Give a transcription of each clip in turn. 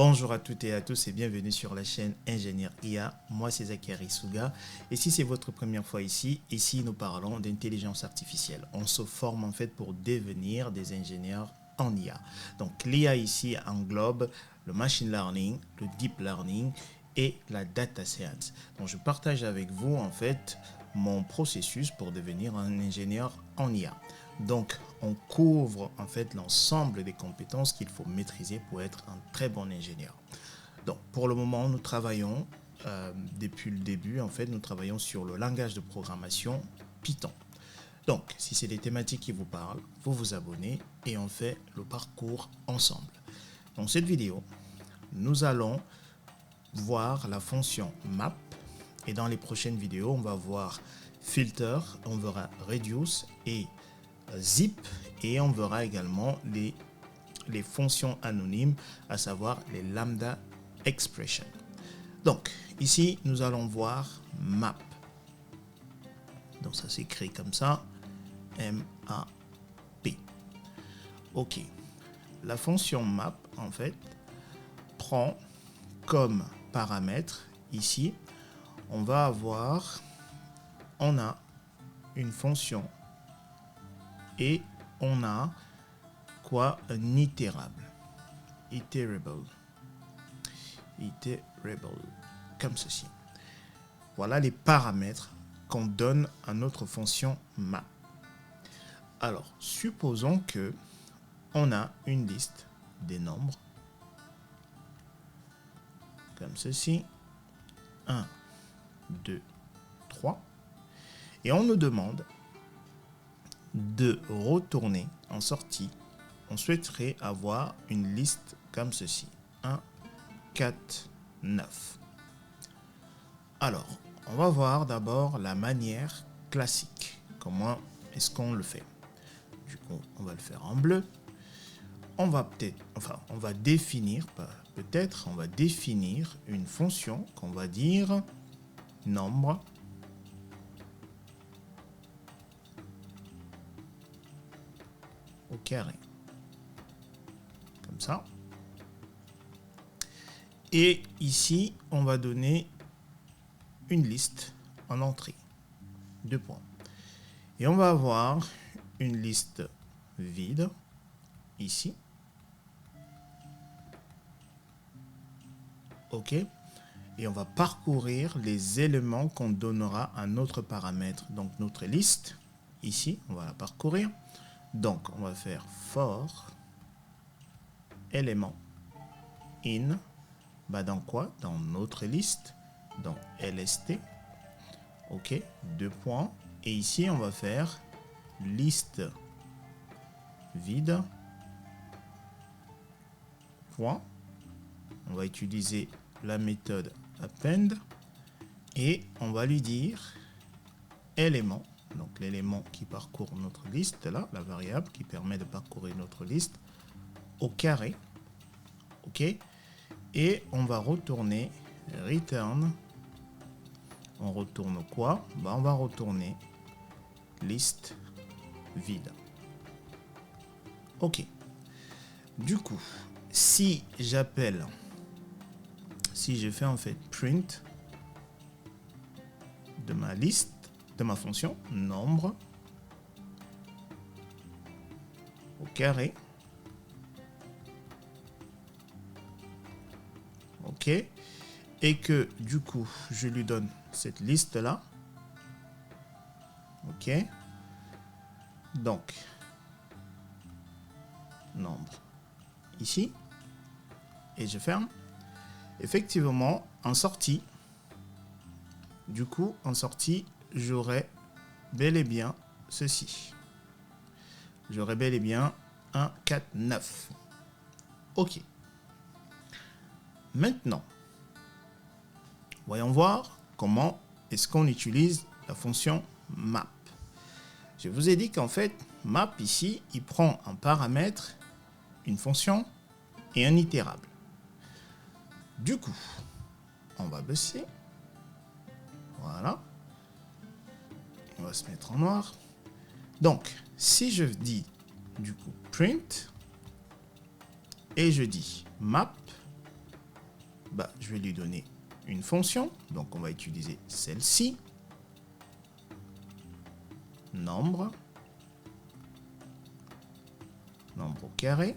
Bonjour à toutes et à tous et bienvenue sur la chaîne Ingénieur IA. Moi c'est Zakari Souga et si c'est votre première fois ici nous parlons d'intelligence artificielle. On se forme en fait pour devenir des ingénieurs en IA. Donc l'IA ici englobe le machine learning, le deep learning et la data science. Donc je partage avec vous en fait mon processus pour devenir un ingénieur en IA. Donc, on couvre en fait l'ensemble des compétences qu'il faut maîtriser pour être un très bon ingénieur. Donc, pour le moment, nous travaillons, depuis le début, en fait, nous travaillons sur le langage de programmation Python. Donc, si c'est des thématiques qui vous parlent, vous vous abonnez et on fait le parcours ensemble. Dans cette vidéo, nous allons voir la fonction map et dans les prochaines vidéos, on va voir filter, on verra reduce et zip et on verra également les fonctions anonymes, à savoir les lambda expression. Donc ici nous allons voir map. Donc ça s'écrit comme ça, M-A-P. Ok, la fonction map en fait prend comme paramètre ici, on a une fonction et on a quoi? Un itérable. Iterable, comme ceci. Voilà les paramètres qu'on donne à notre fonction map. Alors, supposons que on a une liste des nombres comme ceci. 1, 2, 3. Et on nous demande de retourner en sortie. On souhaiterait avoir une liste comme ceci. 1, 4, 9. Alors, on va voir d'abord la manière classique. Comment est-ce qu'on le fait? Du coup, on va le faire en bleu. On va définir une fonction qu'on va dire nombre au carré. Comme ça. Et ici, on va donner une liste en entrée. 2 points. Et on va avoir une liste vide ici. OK. Et on va parcourir les éléments qu'on donnera à notre paramètre. Donc notre liste, ici, on va la parcourir. Donc on va faire for élément in, dans quoi? Dans notre liste, dans lst. OK, 2 points. Et ici on va faire liste vide point. On va utiliser la méthode append et on va lui dire élément, donc l'élément qui parcourt notre liste là, la variable qui permet de parcourir notre liste au carré. OK, et on va retourner return. On retourne quoi? On va retourner liste vide. OK, du coup si je fais en fait print de ma liste, de ma fonction nombre au carré. OK, et que du coup je lui donne cette liste là. OK, donc nombre ici et je ferme. Effectivement, en sortie, du coup en sortie j'aurai bel et bien ceci. J'aurai bel et bien 1, 4, 9. OK. Maintenant, voyons voir comment est-ce qu'on utilise la fonction map. Je vous ai dit qu'en fait, map ici, il prend un paramètre, une fonction et un itérable. Du coup, on va baisser. Voilà. On va se mettre en noir. Donc, si je dis du coup print et je dis map bah, je vais lui donner une fonction. Donc, on va utiliser celle-ci. Nombre au carré.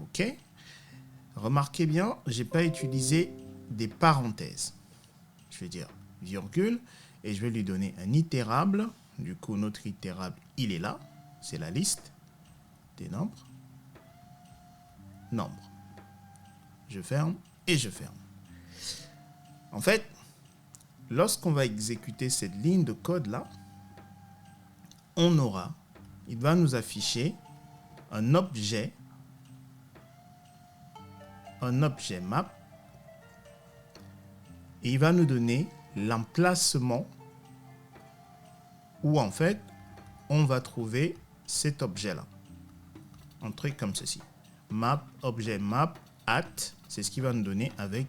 OK. Remarquez bien, je n'ai pas utilisé des parenthèses. Je vais dire virgule et je vais lui donner un itérable. Du coup, notre itérable, il est là. C'est la liste des nombres. Nombre. Je ferme et je ferme. En fait, lorsqu'on va exécuter cette ligne de code-là, il va nous afficher un objet map et il va nous donner l'emplacement où en fait on va trouver cet objet-là. Un truc comme ceci. Map, objet map, at, c'est ce qu'il va nous donner avec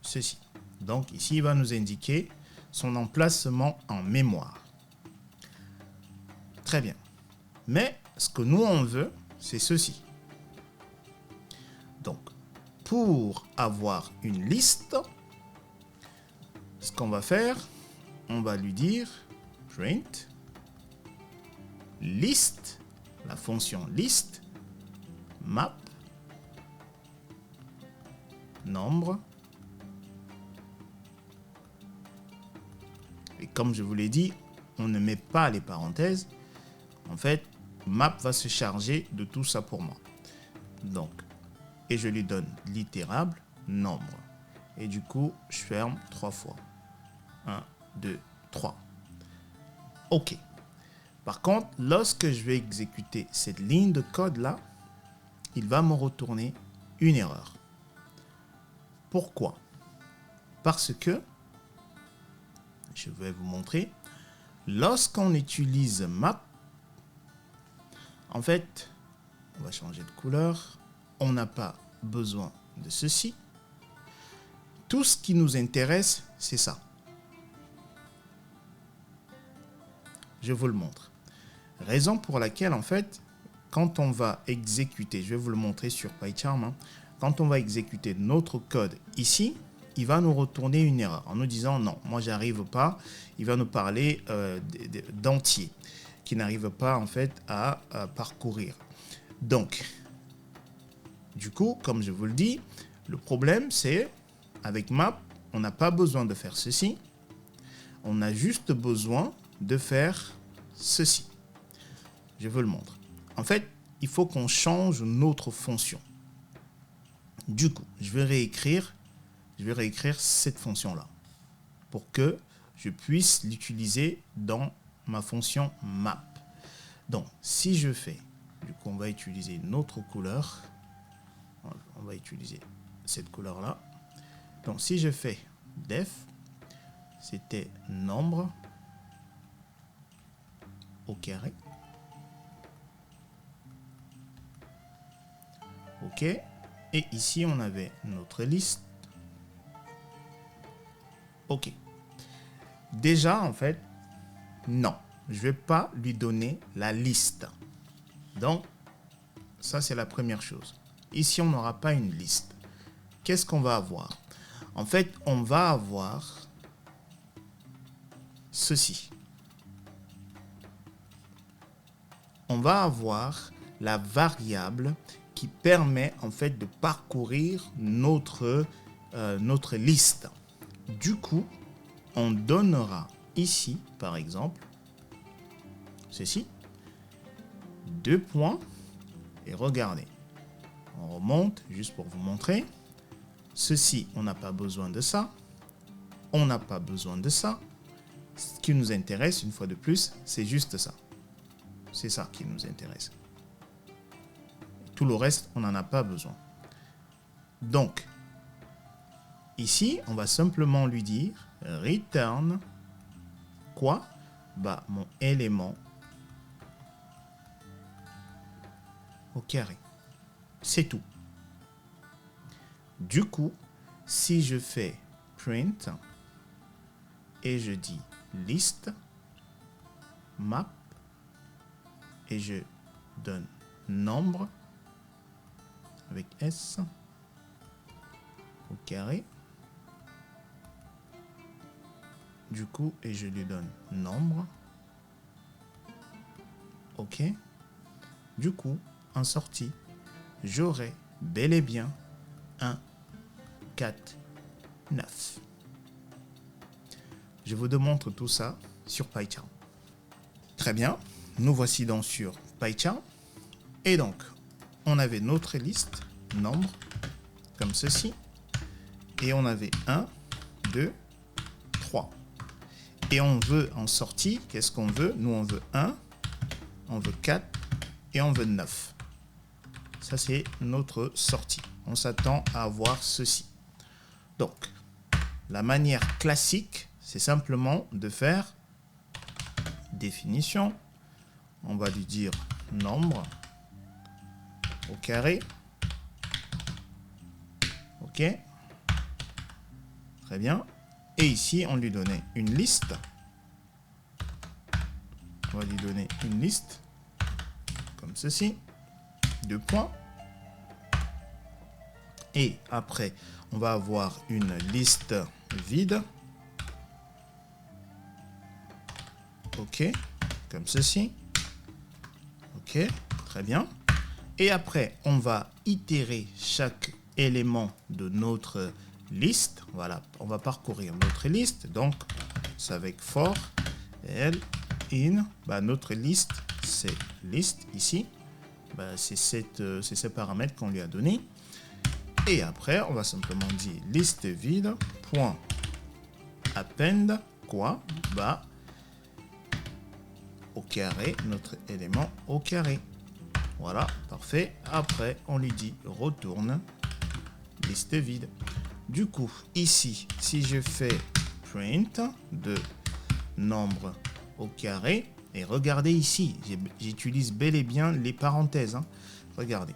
ceci. Donc ici, il va nous indiquer son emplacement en mémoire. Très bien. Mais ce que nous, on veut, c'est ceci. Donc, pour avoir une liste, ce qu'on va faire, on va lui dire print list, la fonction list, map, nombre. Et comme je vous l'ai dit, on ne met pas les parenthèses. En fait, map va se charger de tout ça pour moi. Donc, et je lui donne l'itérable nombre. Et du coup, je ferme 3 fois. 1, 2, 3. OK. Par contre, lorsque je vais exécuter cette ligne de code-là, il va me retourner une erreur. Pourquoi? Parce que, je vais vous montrer, lorsqu'on utilise map, en fait, on va changer de couleur, on n'a pas besoin de ceci. Tout ce qui nous intéresse, c'est ça. Je vous le montre. Raison pour laquelle, en fait, quand on va exécuter, je vais vous le montrer sur PyCharm, hein, quand on va exécuter notre code ici, il va nous retourner une erreur en nous disant non, moi j'arrive pas. Il va nous parler d'entier qui n'arrive pas en fait à parcourir. Donc, du coup, comme je vous le dis, le problème c'est avec map, on n'a pas besoin de faire ceci. On a juste besoin de faire ceci. Je vous le montre. En fait, il faut qu'on change notre fonction. Du coup, je vais réécrire cette fonction-là pour que je puisse l'utiliser dans ma fonction map. Donc, si je fais, du coup, on va utiliser une autre couleur. On va utiliser cette couleur-là. Donc, si je fais def, c'était nombre au carré. OK. Et ici, on avait notre liste. OK. Déjà, en fait, non. Je ne vais pas lui donner la liste. Donc, ça, c'est la première chose. Ici, on n'aura pas une liste. Qu'est-ce qu'on va avoir? En fait, on va avoir ceci. On va avoir la variable qui permet en fait de parcourir notre liste. Du coup, on donnera ici, par exemple, ceci, 2 points, et regardez, on remonte juste pour vous montrer. Ceci, on n'a pas besoin de ça, on n'a pas besoin de ça. Ce qui nous intéresse, une fois de plus, c'est juste ça. C'est ça qui nous intéresse. Tout le reste, on n'en a pas besoin. Donc, ici, on va simplement lui dire return quoi? Bah, mon élément au carré. C'est tout. Du coup, si je fais print et je dis list map et je donne nombre, avec S au carré. Du coup, et je lui donne nombre. OK. Du coup, en sortie, j'aurai bel et bien 1, 4, 9. Je vous démontre tout ça sur PyCharm. Très bien. Nous voici donc sur PyCharm. Et donc, on avait notre liste, nombre, comme ceci. Et on avait 1, 2, 3. Et on veut en sortie, qu'est-ce qu'on veut? Nous, on veut 1, on veut 4 et on veut 9. Ça, c'est notre sortie. On s'attend à avoir ceci. Donc, la manière classique, c'est simplement de faire définition. On va lui dire nombre au carré. OK. Très bien. Et ici, on lui donnait une liste. On va lui donner une liste comme ceci. 2 points. Et après, on va avoir une liste vide. OK. Comme ceci. OK. Très bien. Et après, on va itérer chaque élément de notre liste. Voilà, on va parcourir notre liste. Donc, c'est avec for, l, in. Notre liste, c'est liste ici. C'est ces paramètres qu'on lui a donné. Et après, on va simplement dire liste vide, point, append, quoi? Au carré, notre élément au carré. Voilà, parfait. Après, on lui dit retourne liste vide. Du coup, ici, si je fais print de nombre au carré, et regardez ici, j'utilise bel et bien les parenthèses. Regardez.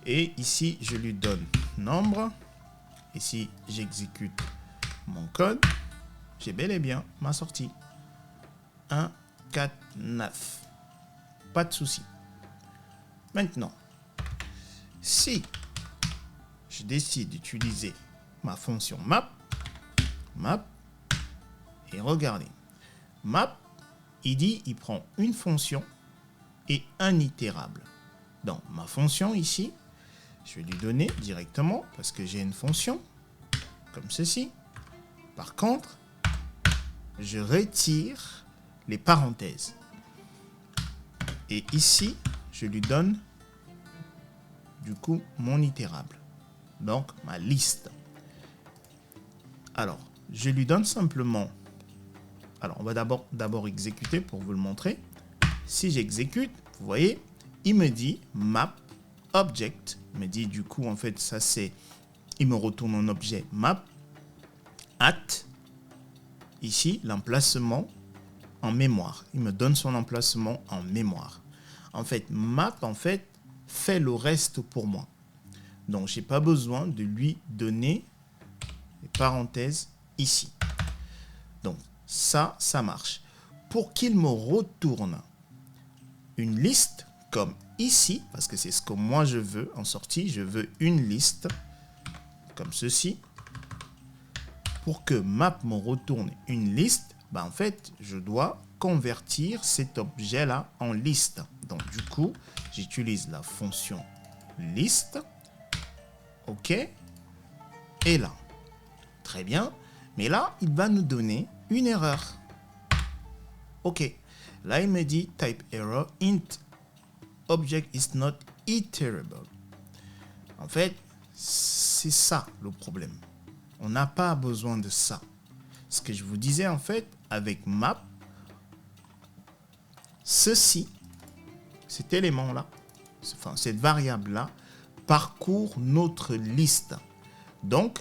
Et ici, je lui donne nombre. Ici, j'exécute mon code. J'ai bel et bien ma sortie. 1, 4, 9. Pas de souci. Maintenant, si je décide d'utiliser ma fonction map, et regardez, map, il prend une fonction et un itérable. Donc, ma fonction ici, je vais lui donner directement, parce que j'ai une fonction, comme ceci. Par contre, je retire les parenthèses. Et ici, je lui donne, du coup, mon itérable. Donc, ma liste. Alors, je lui donne simplement... Alors, on va d'abord exécuter pour vous le montrer. Si j'exécute, vous voyez, il me dit map object. Il me dit, du coup, en fait, ça c'est... Il me retourne un objet map at, ici, l'emplacement en mémoire. Il me donne son emplacement en mémoire. En fait, map, fait le reste pour moi. Donc, je n'ai pas besoin de lui donner les parenthèses ici. Donc, ça marche. Pour qu'il me retourne une liste, comme ici, parce que c'est ce que moi je veux en sortie, je veux une liste, comme ceci. Pour que map me retourne une liste, en fait, je dois convertir cet objet-là en liste. Donc, du coup, j'utilise la fonction list. OK. Et là, très bien. Mais là, il va nous donner une erreur. OK. Là, il me dit type error int object is not iterable. En fait, c'est ça le problème. On n'a pas besoin de ça. Ce que je vous disais, en fait, avec map, ceci, cet élément-là, enfin, cette variable-là, parcourt notre liste. Donc,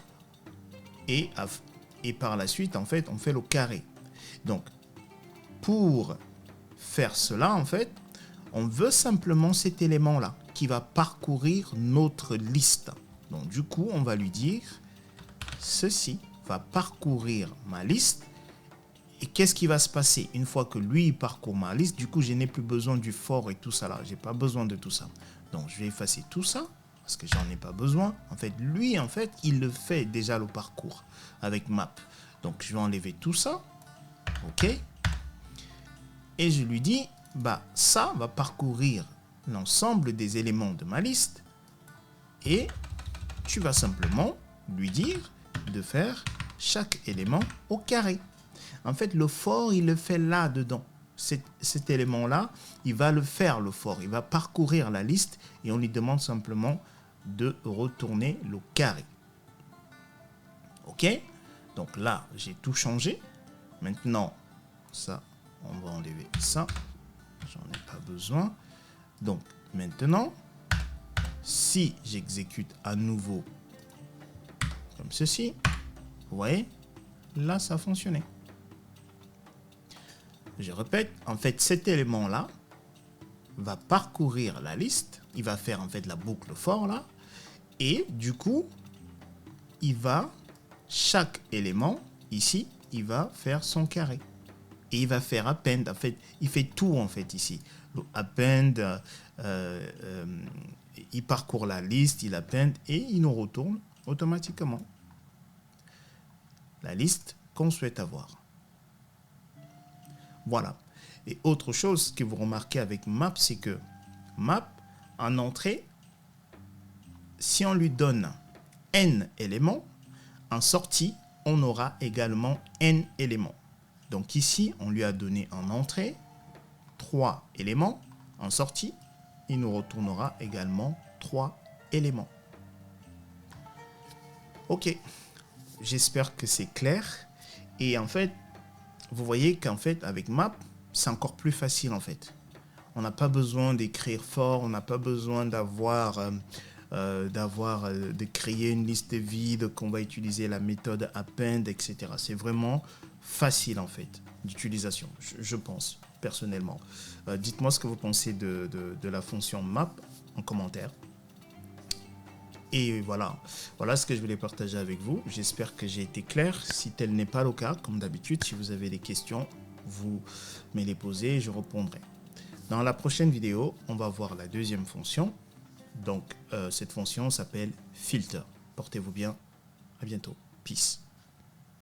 et par la suite, en fait, on fait le carré. Donc, pour faire cela, en fait, on veut simplement cet élément-là qui va parcourir notre liste. Donc, du coup, on va lui dire, ceci va parcourir ma liste. Et qu'est-ce qui va se passer une fois que lui il parcourt ma liste? Du coup, je n'ai plus besoin du for et tout ça là. Je n'ai pas besoin de tout ça. Donc, je vais effacer tout ça. parce que j'en ai pas besoin. En fait, lui, il le fait déjà le parcours avec map. Donc, je vais enlever tout ça. OK. Et je lui dis, bah, ça va parcourir l'ensemble des éléments de ma liste. Et tu vas simplement lui dire de faire chaque élément au carré. En fait, le for, il le fait là-dedans. Cet élément-là, il va le faire, le for. Il va parcourir la liste et on lui demande simplement de retourner le carré. OK? Donc là, j'ai tout changé. Maintenant, ça, on va enlever ça. J'en ai pas besoin. Donc, maintenant, si j'exécute à nouveau comme ceci, vous voyez, là, ça a fonctionné. Je répète, en fait, cet élément-là va parcourir la liste. Il va faire en fait la boucle for là. Et du coup, chaque élément ici, il va faire son carré. Et il va faire append. En fait, il fait tout en fait ici. Le append, il parcourt la liste, il append et il nous retourne automatiquement la liste qu'on souhaite avoir. Voilà. Et autre chose que vous remarquez avec map, c'est que map, en entrée, si on lui donne n éléments, en sortie, on aura également n éléments. Donc ici, on lui a donné en entrée 3 éléments. En sortie, il nous retournera également 3 éléments. Ok, j'espère que c'est clair. Et en fait, vous voyez qu'en fait, avec map, c'est encore plus facile en fait. On n'a pas besoin d'écrire fort, on n'a pas besoin de créer une liste vide, qu'on va utiliser la méthode append, etc. C'est vraiment facile en fait d'utilisation, je pense personnellement. Dites-moi ce que vous pensez de la fonction map en commentaire. Et voilà ce que je voulais partager avec vous. J'espère que j'ai été clair. Si tel n'est pas le cas, comme d'habitude, si vous avez des questions, vous me les posez et je répondrai. Dans la prochaine vidéo, on va voir la deuxième fonction. Donc, cette fonction s'appelle filter. Portez-vous bien. À bientôt. Peace.